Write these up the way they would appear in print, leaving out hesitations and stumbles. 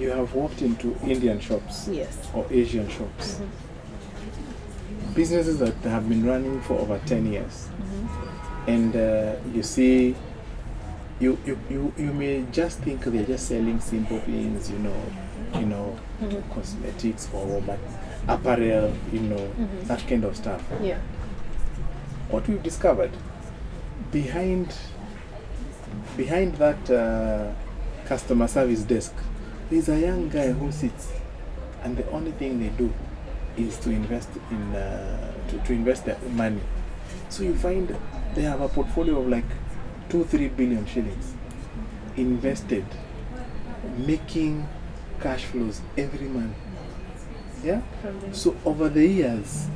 you have walked into Indian shops, Yes. or Asian shops, businesses that have been running for over 10 years, and you see, you may just think they're just selling simple things, cosmetics or apparel, that kind of stuff. Yeah. What we've discovered behind that customer service desk, there's a young guy who sits, and the only thing they do is to invest in to invest their money. So you find they have a portfolio of like 2-3 billion shillings invested, making cash flows every month. Yeah. So over the years,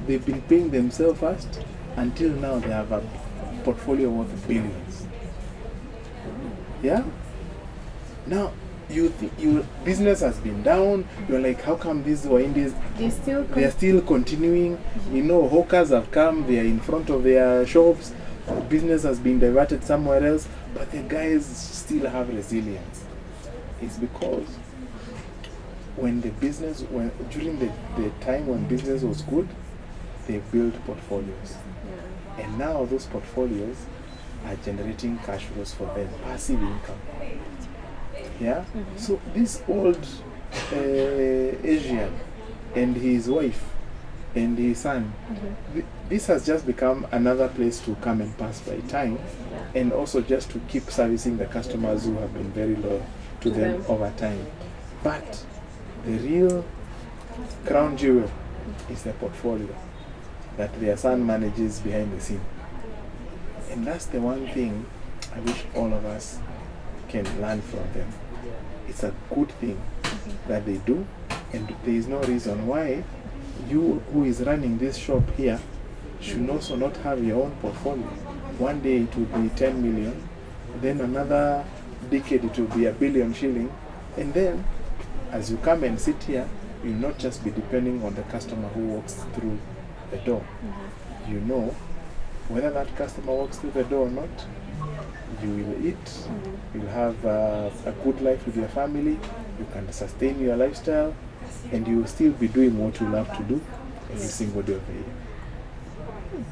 they've been paying themselves first until now they have a portfolio worth billions. Yeah. Now you think your business has been down. You're like, how come these were Indians? They are still continuing. Hawkers have come. They are in front of their shops. Business has been diverted somewhere else, but the guys still have resilience. It's because during the time when business was good, they built portfolios. Yeah. And now those portfolios are generating cash flows for them, passive income. Yeah? So this old Asian and his wife and his son, this has just become another place to come and pass by time, and also just to keep servicing the customers who have been very loyal to them over time. But the real crown jewel is the portfolio that their son manages behind the scene. And that's the one thing I wish all of us can learn from them. It's a good thing that they do, and there is no reason why you who is running this shop here should also not have your own portfolio. One day it will be 10 million, then another decade it will be $1 billion shilling, and then as you come and sit here, you will not just be depending on the customer who walks through the door. You know whether that customer walks through the door or not, you will eat, you'll have a good life with your family, you can sustain your lifestyle, and you will still be doing what you love to do every single day of the year.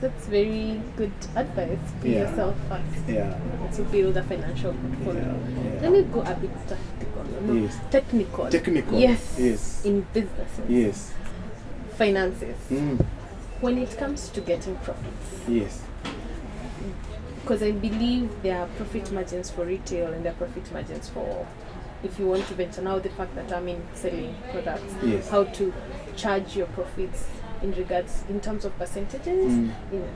That's very good advice for yourself first. Yeah. To build a financial portfolio. Yeah. Let me go a bit technical. Technical. Yes. In businesses. Yes. Finances. When it comes to getting profits. Yes. Because I believe there are profit margins for retail and there are profit margins for if you want to venture. Now the fact that I'm in selling products, how to charge your profits in terms of percentages,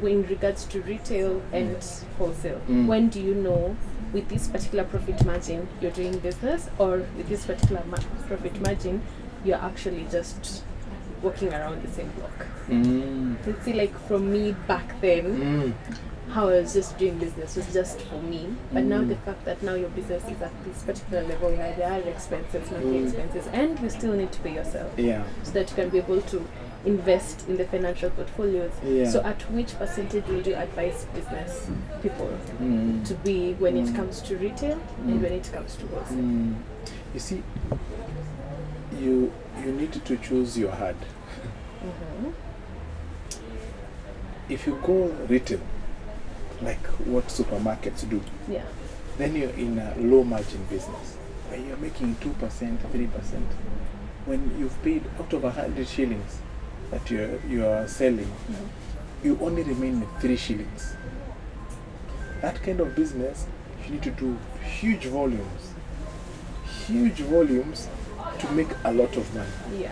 in regards to retail and wholesale. When do you know with this particular profit margin you're doing business, or with this particular profit margin you're actually just walking around the same block? Let's see, like from me back then, how I was just doing business was just for me, but now the fact that now your business is at this particular level where there are expenses, monthly expenses, and you still need to pay yourself, so that you can be able to invest in the financial portfolios. So at which percentage would you advise business people to be when it comes to retail and when it comes to wholesale? You see, you need to choose your hard. If you go retail, like what supermarkets do, then you're in a low margin business where you're making 2%, 3%. When you've paid out of 100 shillings that you are selling, you only remain with 3 shillings. That kind of business, you need to do huge volumes to make a lot of money.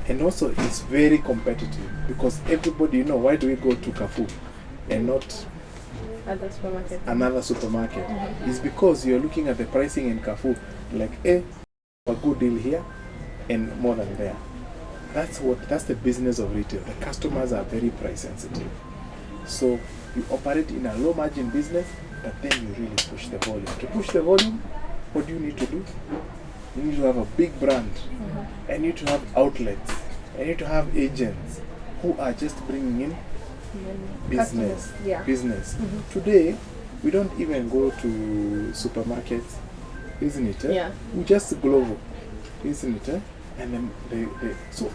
And also it's very competitive because everybody, why do we go to Carrefour and not another supermarket? It's because you're looking at the pricing in Carrefour like, a good deal here and more than there. That's the business of retail. The customers are very price sensitive. So you operate in a low margin business, but then you really push the volume. To push the volume, what do you need to do? You need to have a big brand. I need to have outlets. I need to have agents who are just bringing in business. Today, we don't even go to supermarkets, isn't it? We just global. isn't it? And then so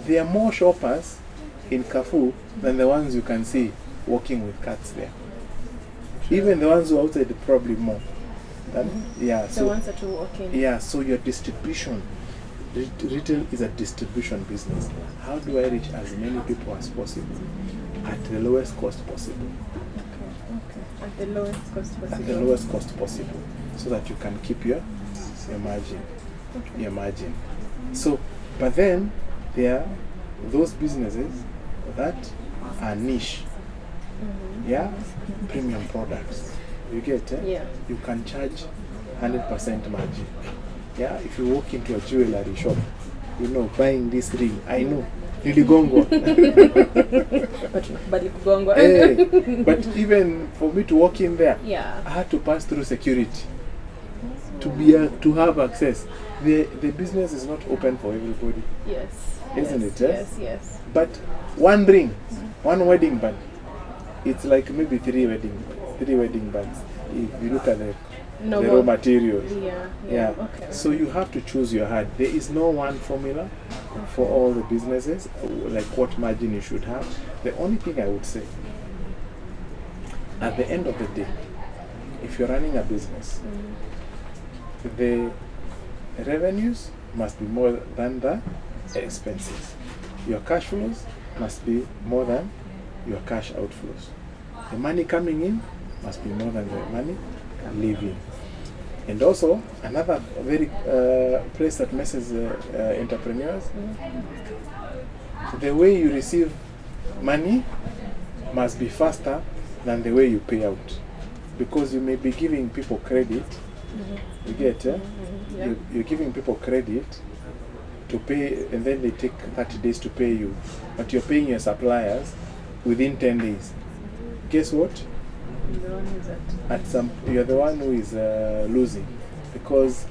there are more shoppers in Carrefour than the ones you can see walking with carts there. Even the ones who are outside, probably more. Yeah, so the ones that are walking. Yeah, so your distribution, retail is a distribution business. How do I reach as many people as possible at the lowest cost possible? Okay. At the lowest cost possible. At the lowest cost possible, so that you can keep your margin. Okay. Your margin. So, but then there are those businesses that are niche. Yeah, premium products. You get it? Yeah. You can charge 100% margin. Yeah, if you walk into a jewelry shop, you know, buying this ring, I know, niligongwa. But even for me to walk in there, yeah, I had to pass through security to have access. The business is not open for everybody. Yes. Isn't it? Yes. But one ring, one wedding band, it's like maybe three wedding bands. If you look at the raw materials. Yeah. Okay. So you have to choose your heart. There is no one formula for all the businesses, like what margin you should have. The only thing I would say, at the end of the day, if you're running a business, the revenues must be more than the expenses. Your cash flows must be more than your cash outflows. The money coming in must be more than the money leaving. And also, another very place that messes entrepreneurs, the way you receive money must be faster than the way you pay out. Because you may be giving people credit, you get it? Yeah. You're giving people credit to pay, and then they take 30 days to pay you. But you're paying your suppliers within 10 days. Guess what? You're the one who is losing, because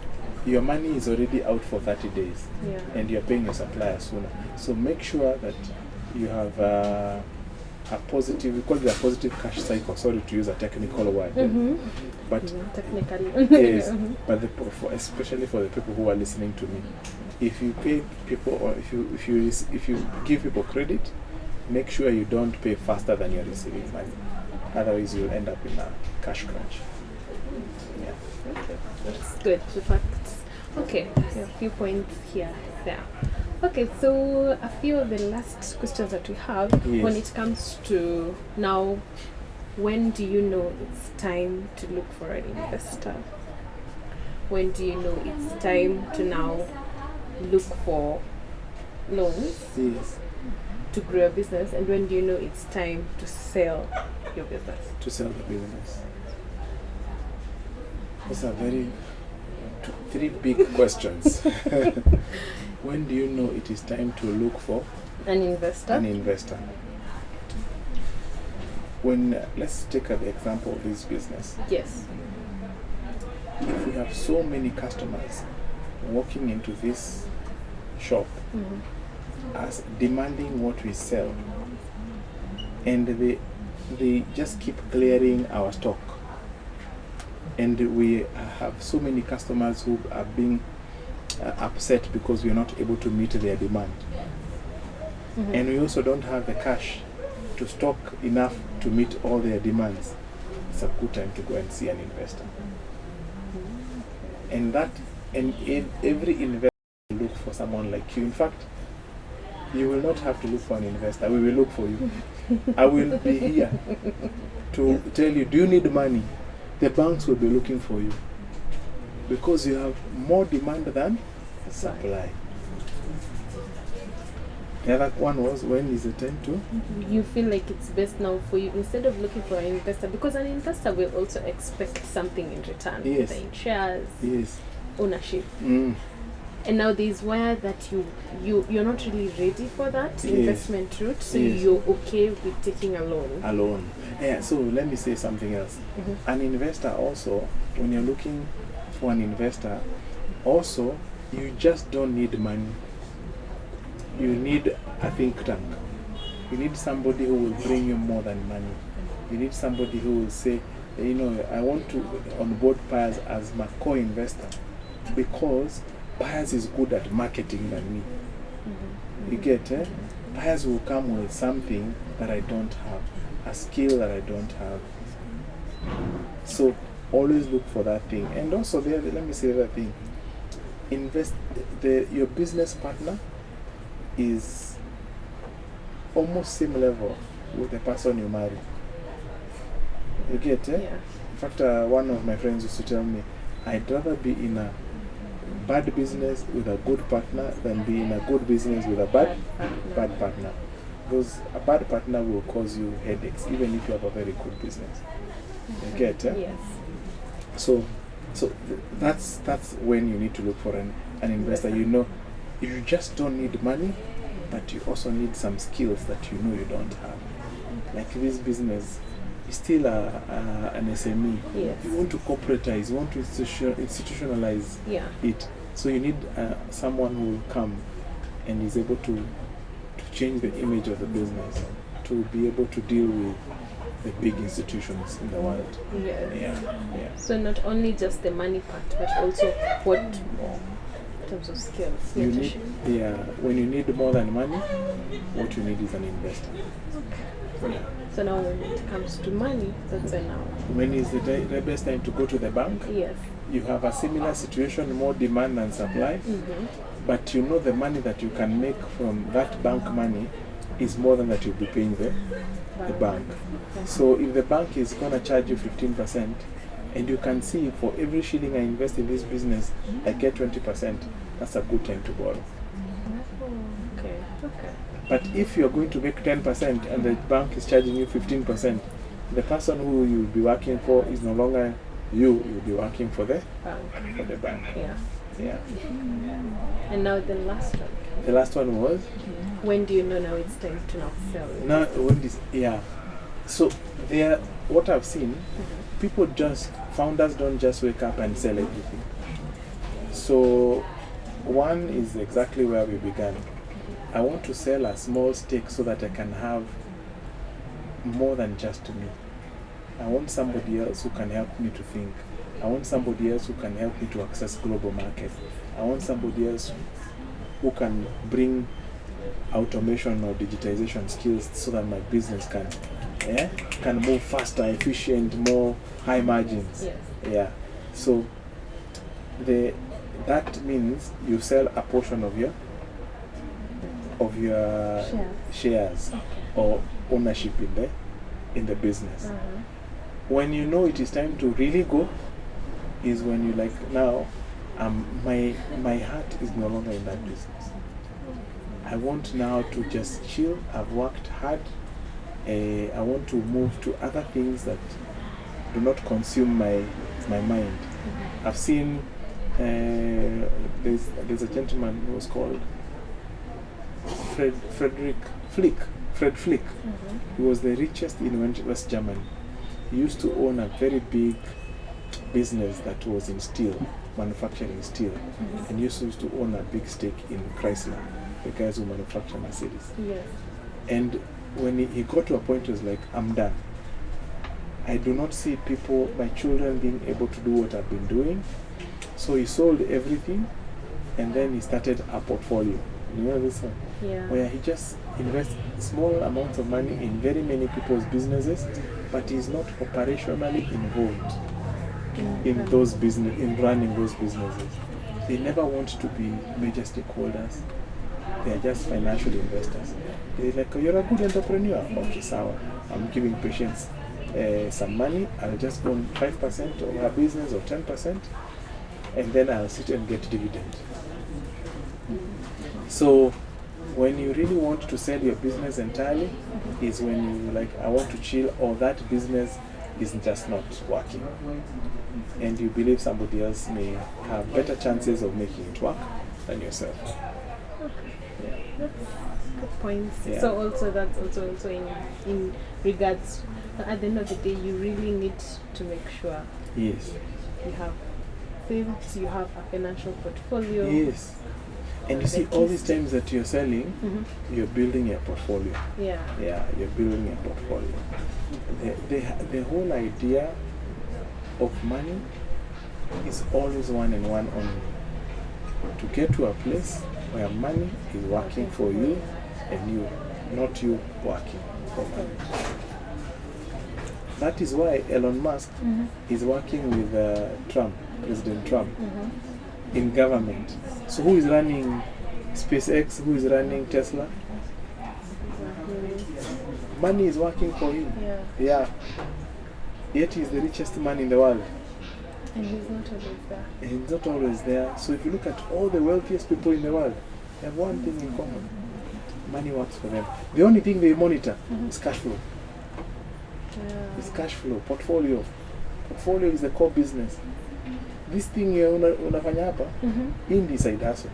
your money is already out for 30 days and you're paying your supplier sooner. So make sure that you have a positive, we call it a positive cash cycle. Sorry to use a technical word. But technically. Yes, but especially for the people who are listening to me, if you pay people, or if you give people credit, make sure you don't pay faster than you're receiving money. Otherwise, you'll end up in a cash crunch. Yeah. Okay. That's good. The facts. Okay. So a few points here, there. Okay. So a few of the last questions that we have, when it comes to now, when do you know it's time to look for an investor? When do you know it's time to now look for loans? Yes. To grow a business, and when do you know it's time to sell your business? To sell the business. These are three big questions. When do you know it is time to look for an investor? Let's take the example of this business. Yes. If we have so many customers walking into this shop, as demanding what we sell, and they just keep clearing our stock, and we have so many customers who are being upset because we are not able to meet their demand, and we also don't have the cash to stock enough to meet all their demands. It's a good time to go and see an investor. And every investor will look for someone like you. In fact, you will not have to look for an investor. We will look for you. I will be here to tell you, do you need money? The banks will be looking for you, because you have more demand than supply. The other one was, when is the time to? You feel like it's best now for you, instead of looking for an investor, because an investor will also expect something in return. Yes. Either in shares, ownership. And now there's where that you're not really ready for that investment route, so you're okay with taking a loan. Yeah, so let me say something else. An investor also, when you're looking for an investor, also, you just don't need money. You need a think tank. You need somebody who will bring you more than money. You need somebody who will say, I want to onboard Piers as my co-investor, because buyers is good at marketing than me. You get, buyers will come with something that I don't have, a skill that I don't have. So always look for that thing. And also, let me say that thing. Your business partner is almost same level with the person you marry. You get, Yeah. In fact, one of my friends used to tell me, I'd rather be in a bad business with a good partner than be in a good business with a bad partner. Because a bad partner will cause you headaches, even if you have a very good business. You get, Yes. So that's when you need to look for an investor. You know, you just don't need money, but you also need some skills that you know you don't have. Like this business is still an SME. Yes. You want to corporatize, you want to institutionalize it. So you need someone who will come and is able to change the image of the business, to be able to deal with the big institutions in the world. Yes. Yeah. So not only just the money part, but also what more in terms of skills. You need, when you need more than money, what you need is an investor. Yeah. So now when it comes to money, that's now. When is the best time to go to the bank? Yes. You have a similar situation, more demand than supply, but you know the money that you can make from that bank money is more than that you'll be paying the bank. So if the bank is going to charge you 15%, and you can see for every shilling I invest in this business, I get 20%, that's a good time to borrow. Okay. But if you're going to make 10% and the bank is charging you 15%, the person who you'll be working for is no longer you'll be working for the bank. Yeah. And now the last one. The last one was? When do you know now it's time to now sell? So what I've seen, founders don't just wake up and sell everything. So one is exactly where we began. I want to sell a small stake so that I can have more than just me. I want somebody else who can help me to think. I want somebody else who can help me to access global markets. I want somebody else who can bring automation or digitization skills so that my business can move faster, efficient, more high margins. Yes. Yeah. So that means you sell a portion of your shares or ownership in the business. When you know it is time to really go, is when you now, my heart is no longer in that business. I want now to just chill. I've worked hard. I want to move to other things that do not consume my mind. I've seen there's a gentleman who was called Fred Flick. He was the richest in West Germany. He used to own a very big business that was in steel, manufacturing steel, and he used to own a big stake in Chrysler, the guys who manufacture Mercedes. Yes. And when he got to a point, he was like, I'm done. I do not see my children being able to do what I've been doing. So he sold everything, and then he started a portfolio. You know this one? Yeah. Where he just invests small amounts of money in very many people's businesses, but he's not operationally involved in running those businesses. They never want to be major stakeholders. They are just financial investors. They're like, you're a good entrepreneur. Okay, sour. I'm giving patients some money. I'll just own 5% of her business or 10%, and then I'll sit and get dividend. So when you really want to sell your business entirely is when you I want to chill, or that business is just not working, and you believe somebody else may have better chances of making it work than yourself. Okay. That's good points. Yeah. So also that's also in regards, at the end of the day, you really need to make sure Yes. you have saved, you have a financial portfolio. Yes. And you see, all these times that you're selling, you're building your portfolio. Yeah. Yeah, you're building your portfolio. The whole idea of money is always one and one only. to get to a place where money is working for you and you, not you working for money. That is why Elon Musk is working with President Trump, in government. So who is running SpaceX? Who is running Tesla? Money is working for him. Yeah. Yet he is the richest man in the world. And he's not always there. And he's not always there. So if you look at all the wealthiest people in the world, they have one thing in common. Money works for them. The only thing they monitor is cash flow. It's cash flow, portfolio. Portfolio is the core business. This thing unafanya hapa, in side hustle.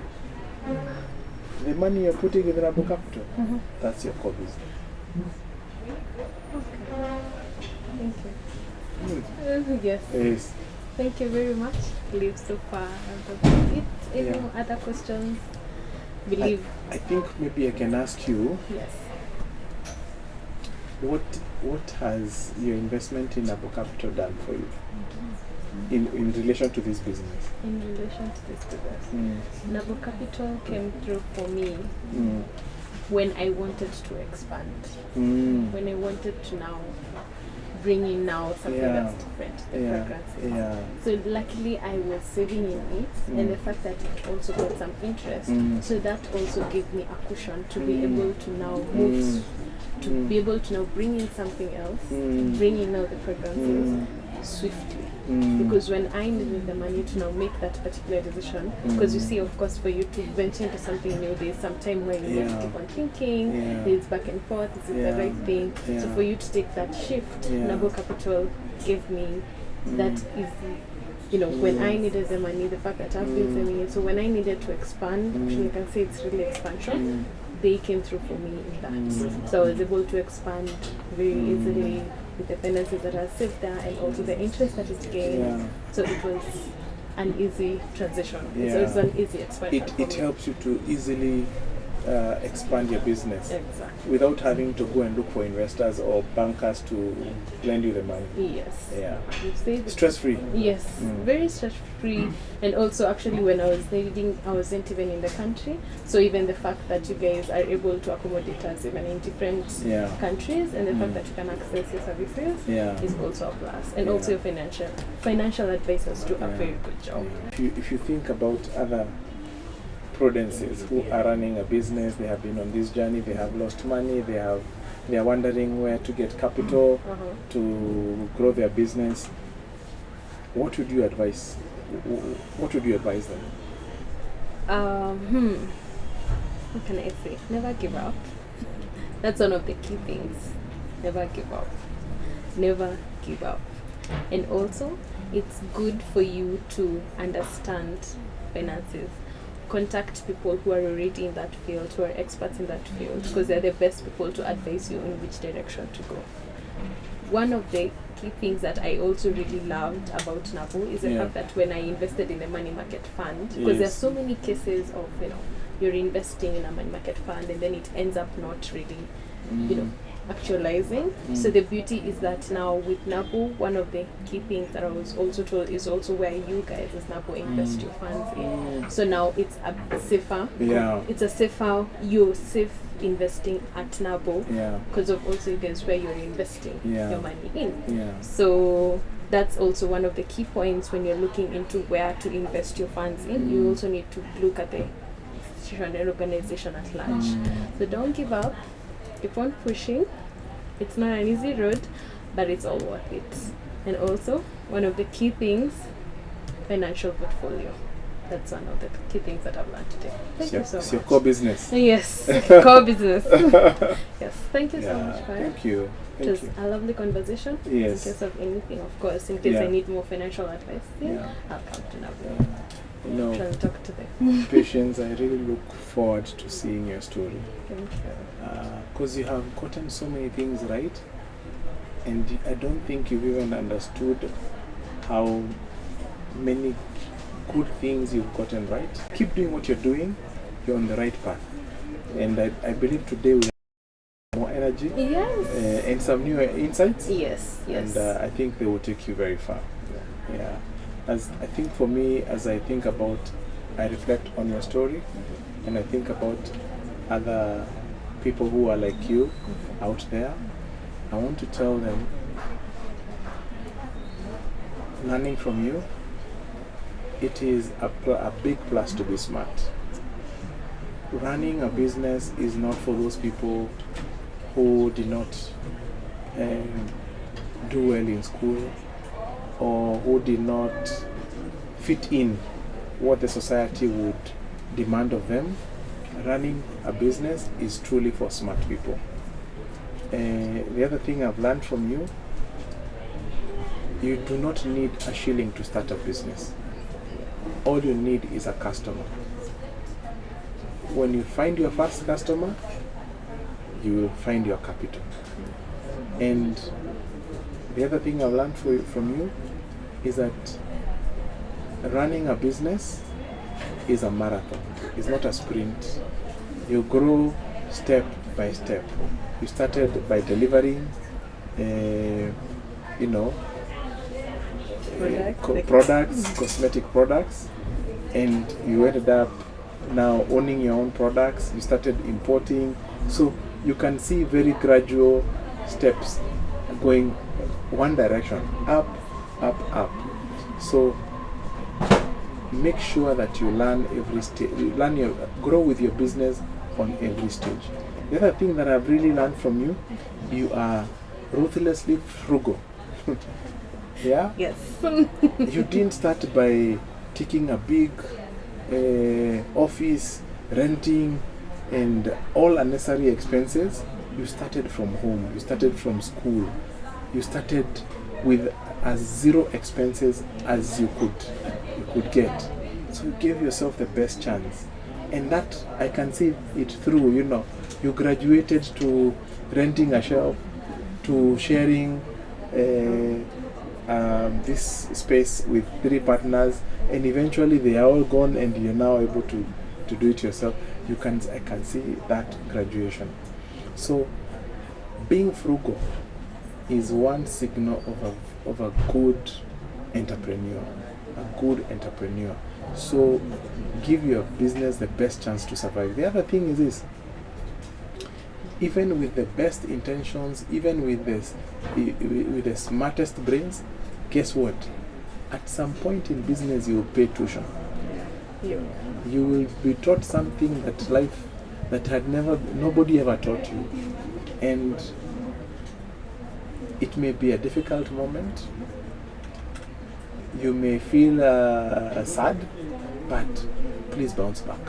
The money you're putting in the Nabo capital, that's your core business. Okay. Thank you. Yes. Thank you very much. Believe so far. Any other questions? Believe. I think maybe I can ask you. Yes. What has your investment in Nabo Capital done for you in relation to this business? In relation to this business, Nabo Capital came through for me when I wanted to expand. When I wanted to now bring in something that's different, the fragrances. So luckily I was saving in it, and the fact that it also got some interest, so that also gave me a cushion to be able to now move, to be able to now bring in something else, bring in now the fragrances swiftly. Because when I needed the money to now make that particular decision, because you see, of course, for you to venture into something new, there's some time where you need to keep on thinking, there's back and forth, is it the right thing? So for you to take that shift, Nabo Capital gave me that easy, when I needed the money, the fact that I've been saving it, so when I needed to expand, you can say it's really expansion, they came through for me in that. So I was able to expand very easily with the finances that I saved there, and also the interest that it gained. So it was an easy transition. So it was an easy expansion. It helps you to easily expand your business without having to go and look for investors or bankers to lend you the money. Yes. Stress free. Yes, very stress free. And also, actually, when I was leading, I wasn't even in the country. So even the fact that you guys are able to accommodate us even in different countries, and the fact that you can access your services is also a plus. And also your financial advisors do a very good job. If you think about other prudences who are running a business, they have been on this journey, they have lost money, they are wondering where to get capital to grow their business. What would you advise? What would you advise them? What can I say? Never give up. That's one of the key things. Never give up. Never give up. And also, it's good for you to understand finances. Contact people who are already in that field, who are experts in that field, because they're the best people to advise you in which direction to go. One of the key things that I also really loved about Nabo is the fact that when I invested in a money market fund, because there are so many cases of, you're investing in a money market fund and then it ends up not really, actualizing. So the beauty is that now with Nabo, one of the key things that I was also told is also where you guys as Nabo invest your funds in. So now it's a safer, you're safe investing at Nabo because of also you guys where you're investing your money in. So that's also one of the key points when you're looking into where to invest your funds in. You also need to look at the institution and organization at large. So don't give up. Keep on pushing. It's not an easy road, but it's all worth it. And also, one of the key things, financial portfolio. That's one of the key things that I've learned today. Thank you so much. It's your core business. Yes, core business. Yes, thank you so much, Fire. Thank you. It was a lovely conversation. Yes. In case of anything, of course, in case I need more financial advice, I'll come to Nabo. Try and talk to them. Patience, I really look forward to seeing your story. Thank you. Because you have gotten so many things right, and I don't think you've even understood how many good things you've gotten right. Keep doing what you're doing, you're on the right path. And I believe today we have more energy and some new insights. Yes. And I think they will take you very far. As I think for me, as I think about I reflect on your story, and I think about other people who are like you out there. I want to tell them, learning from you, it is a big plus to be smart. Running a business is not for those people who did not do well in school, or who did not fit in what the society would demand of them. Running a business is truly for smart people. The other thing I've learned from you, you do not need a shilling to start a business. All you need is a customer. When you find your first customer, you will find your capital. And the other thing I've learned from you is that running a business is a marathon. It's not a sprint. You grow step by step. You started by delivering, products, cosmetic products, and you ended up now owning your own products. You started importing. So you can see very gradual steps going one direction, up, up, up. So make sure that you learn every stage, grow with your business on every stage. The other thing that I've really learned from you, you are ruthlessly frugal. Yeah? Yes. You didn't start by taking a big office, renting, and all unnecessary expenses. You started from home, you started from school, you started with as zero expenses as you could get. So you gave yourself the best chance. And that, I can see it through, you graduated to renting a shelf, to sharing this space with 3 partners, and eventually they are all gone and you're now able to do it yourself. I can see that graduation. So being frugal is one signal of a good entrepreneur. So give your business the best chance to survive. The other thing is this: even with the best intentions, even with the smartest brains, guess what? At some point in business, you will pay tuition. Yeah. You will be taught something that nobody ever taught you, and it may be a difficult moment. You may feel sad, but please bounce back.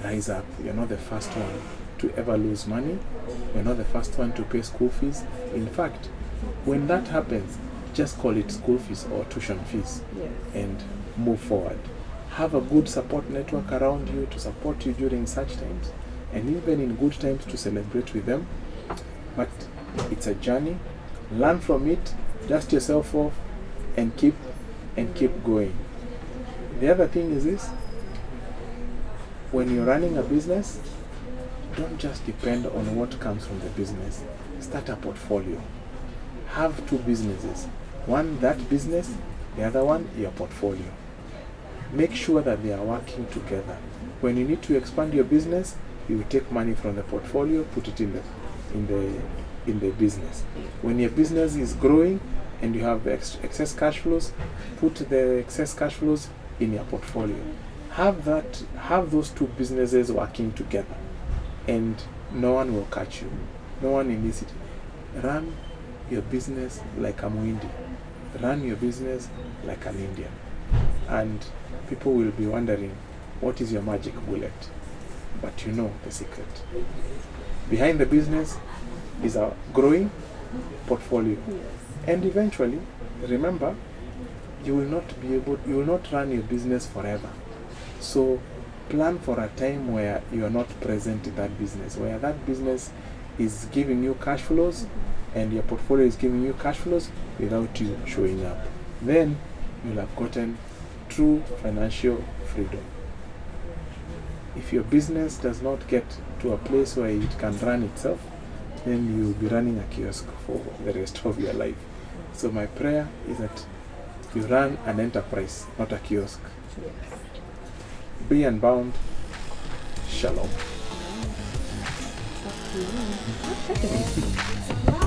Rise up. You're not the first one to ever lose money. You're not the first one to pay school fees. In fact, when that happens, just call it school fees or tuition fees, and move forward. Have a good support network around you to support you during such times, and even in good times to celebrate with them. But it's a journey. Learn from it, dust yourself off, and keep going. The other thing is this: when you're running a business, don't just depend on what comes from the business. Start a portfolio. Have 2 businesses. One, that business; the other one, your portfolio. Make sure that they are working together. When you need to expand your business, you will take money from the portfolio, put it in the business. When your business is growing and you have excess cash flows, put the excess cash flows in your portfolio. Have those 2 businesses working together, and no one will catch you. No one in this city. Run your business like a Muindi. Run your business like an Indian. And people will be wondering, what is your magic bullet? But you know the secret. Behind the business is a growing portfolio. Yes. And eventually, remember, you will not run your business forever. So plan for a time where you are not present in that business, where that business is giving you cash flows and your portfolio is giving you cash flows without you showing up. Then you'll have gotten true financial freedom. If your business does not get to a place where it can run itself, then you will be running a kiosk for the rest of your life. So my prayer is that you run an enterprise, not a kiosk. Yes. Be unbound. Shalom. Okay.